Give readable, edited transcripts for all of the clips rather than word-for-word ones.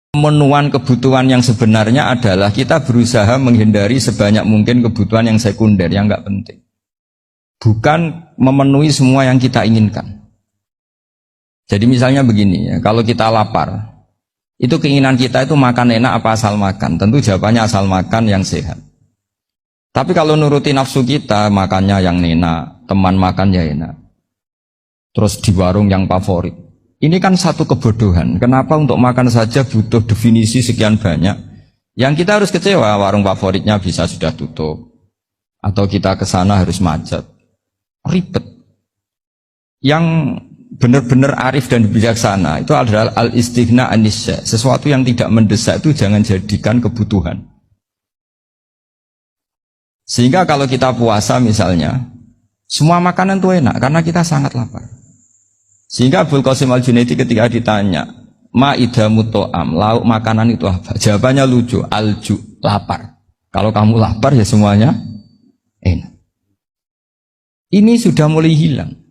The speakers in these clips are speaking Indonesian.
Pemenuhan kebutuhan yang sebenarnya adalah kita berusaha menghindari sebanyak mungkin kebutuhan yang sekunder, yang nggak penting. Bukan memenuhi semua yang kita inginkan. Jadi misalnya begini ya, kalau kita lapar, itu keinginan kita itu makan enak apa asal makan? Tentu jawabannya asal makan yang sehat. Tapi kalau nuruti nafsu kita, makannya yang enak, teman makan ya enak. Terus di warung yang favorit. Ini kan satu kebodohan. Kenapa untuk makan saja butuh definisi sekian banyak? Yang kita harus kecewa, warung favoritnya bisa sudah tutup. Atau kita ke sana harus macet. Ribet. Yang benar-benar arif dan bijaksana itu adalah al-istighna anisya. Sesuatu yang tidak mendesak itu jangan jadikan kebutuhan. Sehingga kalau kita puasa misalnya, semua makanan itu enak karena kita sangat lapar. Sehingga Abul Qasim Al-Junaidi ketika ditanya, ma'idamu to'am, lauk makanan itu apa? Jawabannya lucu, alju, lapar. Kalau kamu lapar ya semuanya enak. Ini sudah mulai hilang.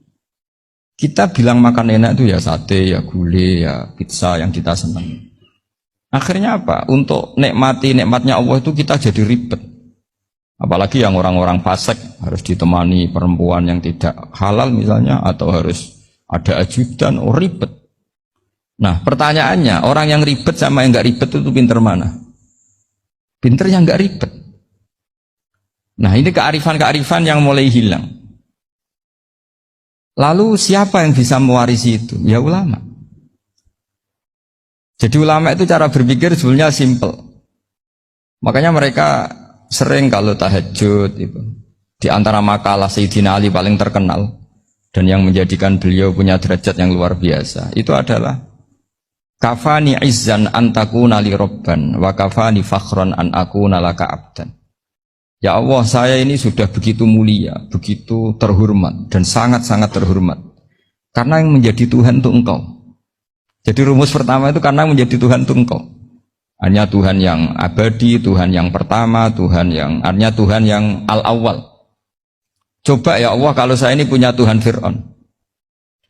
Kita bilang makan enak itu ya sate, ya gulai, ya pizza yang kita senang. Akhirnya apa? Untuk nikmati nikmatnya Allah itu kita jadi ribet. Apalagi yang orang-orang fasik harus ditemani perempuan yang tidak halal misalnya, atau harus ada ajudan, ribet. Nah pertanyaannya, orang yang ribet sama yang nggak ribet itu pinter mana? Pinter yang nggak ribet. Nah ini kearifan-kearifan yang mulai hilang. Lalu siapa yang bisa mewarisi itu? Ya ulama. Jadi ulama itu cara berpikir sebenarnya simple. Makanya mereka sering kalau tahajud itu, di antara makalah Sayyidina Ali paling terkenal dan yang menjadikan beliau punya derajat yang luar biasa itu adalah kafani izzan antakuna li robban wa kafani fakhron an akuna laka abdan. Ya Allah, saya ini sudah begitu mulia, begitu terhormat dan sangat-sangat terhormat karena yang menjadi Tuhan itu Engkau. Jadi rumus pertama itu karena menjadi Tuhan itu Engkau. Hanya Tuhan yang abadi, Tuhan yang pertama, hanya Tuhan yang al-awwal. Coba ya Allah, kalau saya ini punya Tuhan Fir'aun,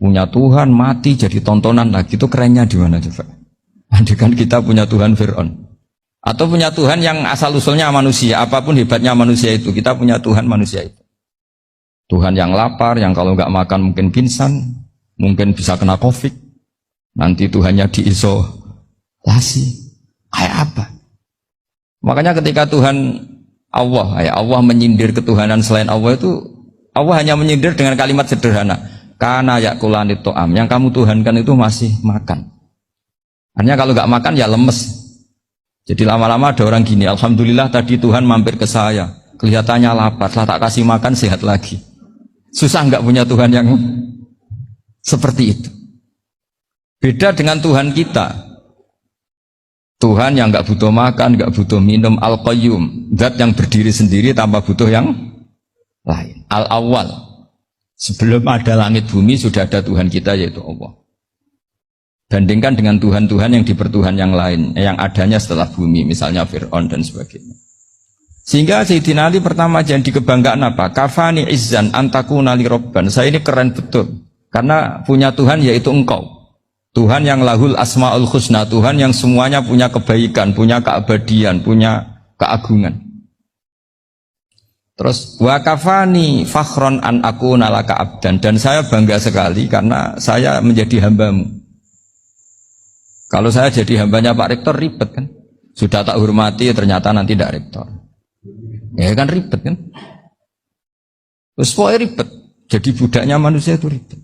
punya Tuhan mati jadi tontonan lagi, itu kerennya di mana coba? Andaikan kita punya Tuhan Fir'aun, atau punya Tuhan yang asal usulnya manusia, apapun hebatnya manusia itu, kita punya Tuhan manusia itu. Tuhan yang lapar, yang kalau nggak makan mungkin pingsan, mungkin bisa kena COVID, nanti Tuhannya diisolasi, kayak apa? Makanya ketika Tuhan Allah menyindir ketuhanan selain Allah itu, Allah hanya menyindir dengan kalimat sederhana, karena yakulani to'am, yang kamu tuhankan itu masih makan. Artinya kalau nggak makan ya lemes. Jadi lama-lama ada orang gini, alhamdulillah tadi Tuhan mampir ke saya, kelihatannya lapar, setelah tak kasih makan sehat lagi. Susah nggak punya Tuhan yang seperti itu. Beda dengan Tuhan kita. Tuhan yang nggak butuh makan, nggak butuh minum, al-qayyum, zat yang berdiri sendiri tanpa butuh yang lain, al-awwal. Sebelum ada langit bumi sudah ada Tuhan kita yaitu Allah. Bandingkan dengan Tuhan-Tuhan yang dipertuhan yang lain, yang adanya setelah bumi, misalnya Fir'aun dan sebagainya. Sehingga Sayyidina Ali pertama jadi kebanggaan apa? Kafani izzan antakuna li robban. Saya ini keren betul karena punya Tuhan yaitu Engkau. Tuhan yang lahul asma'ul husna, Tuhan yang semuanya punya kebaikan, punya keabadian, punya keagungan. Terus wa kafani fakhron an akuna laka abdan, dan saya bangga sekali karena saya menjadi hambamu. Kalau saya jadi hambanya Pak Rektor ribet kan? Sudah tak hormati ternyata nanti tidak rektor. Ya kan ribet kan? Terus pokoknya ribet. Jadi budaknya manusia itu ribet.